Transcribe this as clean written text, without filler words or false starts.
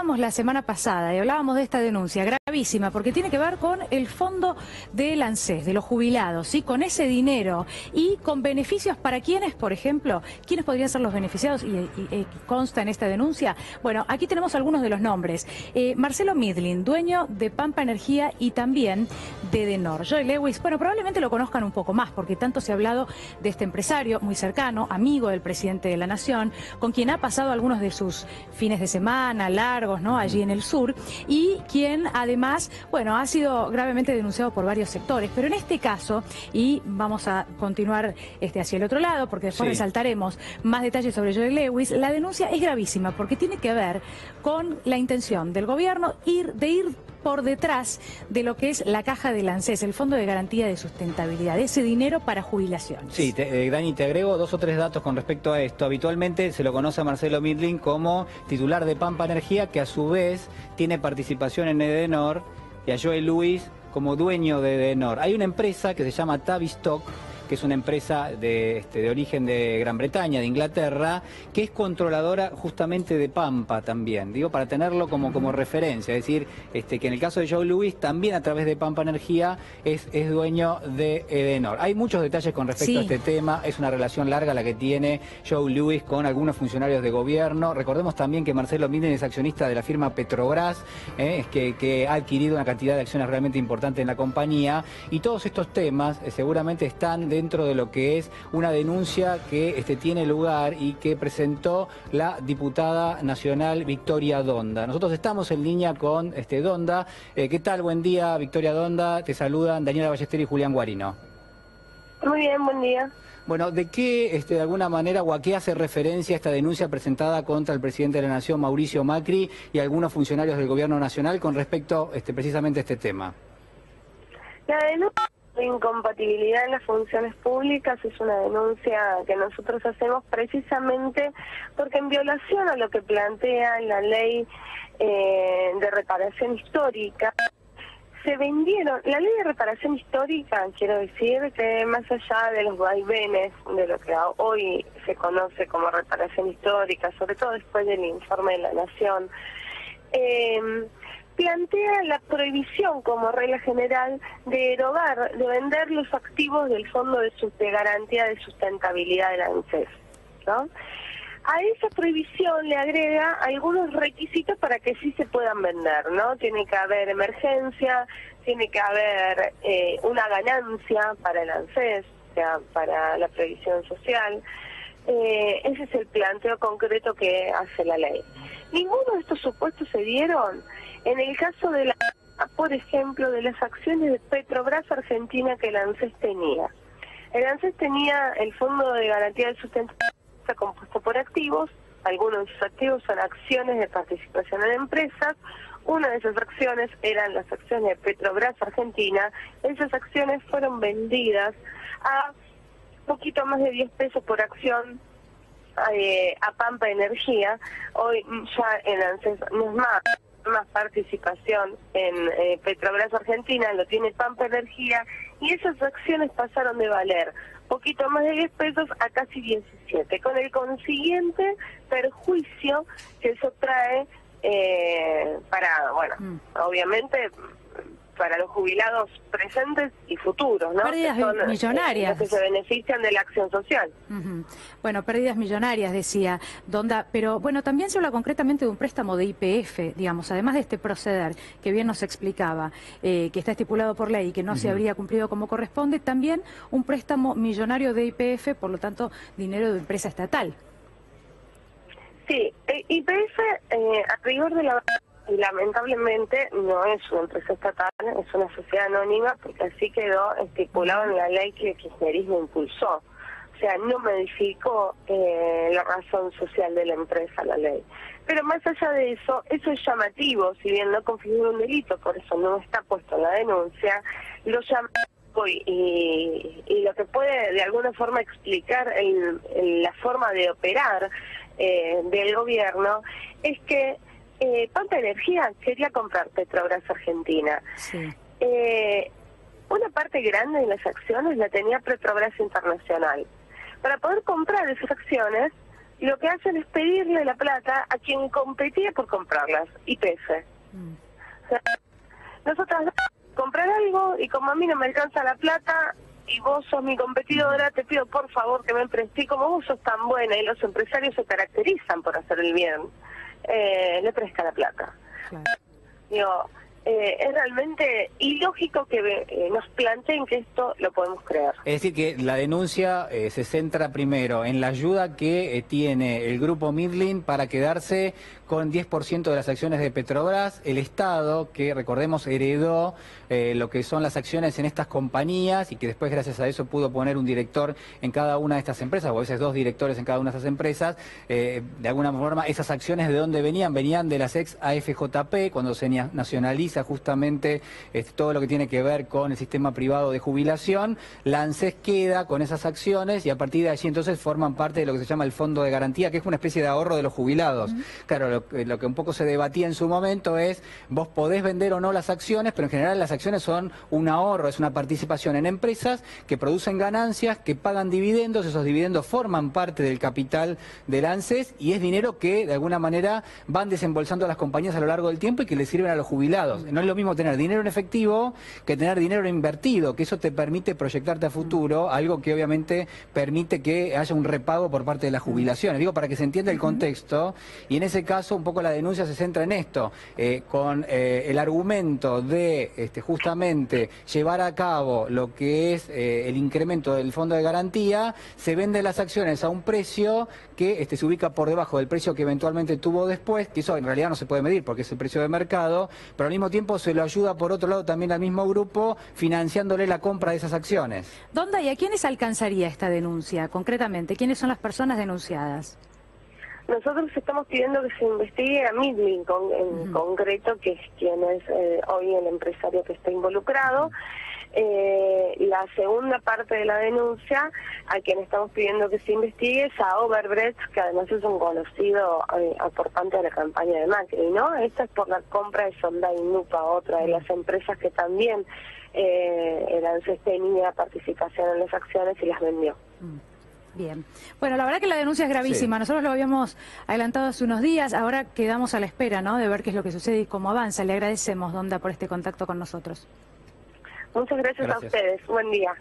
hablábamos la semana pasada y hablábamos de esta denuncia gravísima porque tiene que ver con el fondo del ANSES, de los jubilados, ¿sí? Con ese dinero y con beneficios para quienes, por ejemplo, ¿quiénes podrían ser los beneficiados? Y consta en esta denuncia. Bueno, aquí tenemos algunos de los nombres. Marcelo Midlin, dueño de Pampa Energía y también de Edenor. Joe Lewis, bueno, probablemente lo conozcan un poco más porque tanto se ha hablado de este empresario muy cercano, amigo del presidente de la Nación, con quien ha pasado algunos de sus fines de semana largos, ¿no? Allí en el sur, y quien además, bueno, ha sido gravemente denunciado por varios sectores. Pero en este caso, y vamos a continuar hacia el otro lado, porque después resaltaremos más detalles sobre Joe Lewis, la denuncia es gravísima porque tiene que ver con la intención del gobierno de ir por detrás de lo que es la caja del ANSES, el Fondo de Garantía de Sustentabilidad, ese dinero para jubilaciones. Sí, Dani, te agrego 2 o 3 datos con respecto a esto. Habitualmente se lo conoce a Marcelo Midlin como titular de Pampa Energía, que a su vez tiene participación en Edenor, y a Joe Lewis como dueño de Edenor. Hay una empresa que se llama Tavistock, que es una empresa de origen de Gran Bretaña, de Inglaterra, que es controladora justamente de Pampa también, digo, para tenerlo como referencia, es decir, que en el caso de Joe Lewis, también a través de Pampa Energía es dueño de Edenor. Hay muchos detalles con respecto a este tema, es una relación larga la que tiene Joe Lewis con algunos funcionarios de gobierno. Recordemos también que Marcelo Midlin es accionista de la firma Petrobras, que ha adquirido una cantidad de acciones realmente importantes en la compañía, y todos estos temas seguramente están dentro de lo que es una denuncia que tiene lugar y que presentó la diputada nacional Victoria Donda. Nosotros estamos en línea con Donda. ¿Qué tal? Buen día, Victoria Donda. Te saludan Daniela Ballester y Julián Guarino. Muy bien, buen día. Bueno, ¿de qué, de alguna manera, o a qué hace referencia esta denuncia presentada contra el presidente de la Nación, Mauricio Macri, y algunos funcionarios del Gobierno Nacional con respecto precisamente a este tema? La denuncia de incompatibilidad en las funciones públicas es una denuncia que nosotros hacemos precisamente porque en violación a lo que plantea la ley de reparación histórica, se vendieron, la ley de reparación histórica, quiero decir que más allá de los vaivenes de lo que hoy se conoce como reparación histórica, sobre todo después del informe de la Nación, plantea la prohibición como regla general de erogar, de vender los activos del Fondo de Garantía de Sustentabilidad de la ANSES, ¿no? A esa prohibición le agrega algunos requisitos para que sí se puedan vender, ¿no? Tiene que haber emergencia, tiene que haber una ganancia para el ANSES, o sea, para la previsión social. Ese es el planteo concreto que hace la ley. Ninguno de estos supuestos se dieron en el caso de por ejemplo, de las acciones de Petrobras Argentina que el ANSES tenía. El ANSES tenía el Fondo de Garantía de Sustentabilidad compuesto por activos, algunos de esos activos son acciones de participación en empresas, una de esas acciones eran las acciones de Petrobras Argentina. Esas acciones fueron vendidas a poquito más de 10 pesos por acción a Pampa Energía. Hoy ya el ANSES no es más participación en Petrobras Argentina, lo tiene Pampa Energía, y esas acciones pasaron de valer poquito más de 10 pesos a casi 17, con el consiguiente perjuicio que eso trae para, bueno, obviamente para los jubilados presentes y futuros, ¿no? Pérdidas millonarias. Que se benefician de la acción social. Bueno, pérdidas millonarias, decía Donda, pero bueno, también se habla concretamente de un préstamo de YPF, digamos, además de este proceder que bien nos explicaba, que está estipulado por ley y que no se habría cumplido como corresponde, también un préstamo millonario de YPF, por lo tanto, dinero de empresa estatal. Sí, YPF, a rigor de la... lamentablemente no es una empresa estatal, es una sociedad anónima, porque así quedó estipulado en la ley que el kirchnerismo impulsó. O sea, no modificó la razón social de la empresa, la ley. Pero más allá de eso es llamativo, si bien no configura un delito, por eso no está puesto en la denuncia, lo llamativo y lo que puede de alguna forma explicar la forma de operar del gobierno es que Pampa Energía quería comprar Petrobras Argentina. Sí. Una parte grande de las acciones la tenía Petrobras Internacional. Para poder comprar esas acciones, y lo que hacen es pedirle la plata a quien competía por comprarlas, YPF. O sea, nosotras comprar algo y como a mí no me alcanza la plata y vos sos mi competidora, te pido por favor que me prestes, como vos sos tan buena y los empresarios se caracterizan por hacer el bien, le presta la plata. Claro. Digo, es realmente ilógico que nos planteen que esto lo podemos creer. Es decir, que la denuncia se centra primero en la ayuda que tiene el grupo Midland para quedarse con 10% de las acciones de Petrobras, el Estado, que recordemos heredó lo que son las acciones en estas compañías y que después gracias a eso pudo poner un director en cada una de estas empresas, o a veces 2 directores en cada una de estas empresas. De alguna forma, esas acciones ¿de dónde venían? Venían de las ex AFJP, cuando se nacionaliza justamente todo lo que tiene que ver con el sistema privado de jubilación. La ANSES queda con esas acciones y a partir de allí entonces forman parte de lo que se llama el Fondo de Garantía, que es una especie de ahorro de los jubilados. Claro, lo que un poco se debatía en su momento es, vos podés vender o no las acciones, pero en general las acciones son un ahorro, es una participación en empresas que producen ganancias, que pagan dividendos, esos dividendos forman parte del capital del ANSES y es dinero que de alguna manera van desembolsando a las compañías a lo largo del tiempo y que le sirven a los jubilados. No es lo mismo tener dinero en efectivo que tener dinero invertido, que eso te permite proyectarte a futuro, algo que obviamente permite que haya un repago por parte de las jubilaciones. Digo, para que se entienda el contexto, y en ese caso un poco la denuncia se centra en esto, con el argumento de justamente llevar a cabo lo que es el incremento del fondo de garantía, se venden las acciones a un precio que se ubica por debajo del precio que eventualmente tuvo después, que eso en realidad no se puede medir porque es el precio de mercado, pero al mismo tiempo se lo ayuda por otro lado también al mismo grupo financiándole la compra de esas acciones. ¿Dónde y a quiénes alcanzaría esta denuncia concretamente? ¿Quiénes son las personas denunciadas? Nosotros estamos pidiendo que se investigue a Midland en concreto, que es quien es hoy el empresario que está involucrado. La segunda parte de la denuncia, a quien estamos pidiendo que se investigue, es a Overbrecht, que además es un conocido aportante de la campaña de Macri, ¿no? Esta es por la compra de Solday Nupa, otra de las empresas que también el ANSES tenía participación en las acciones y las vendió. Bien. Bueno, la verdad que la denuncia es gravísima. Sí. Nosotros lo habíamos adelantado hace unos días. Ahora quedamos a la espera, ¿no?, de ver qué es lo que sucede y cómo avanza. Le agradecemos, Donda, por este contacto con nosotros. Muchas gracias a ustedes. Buen día.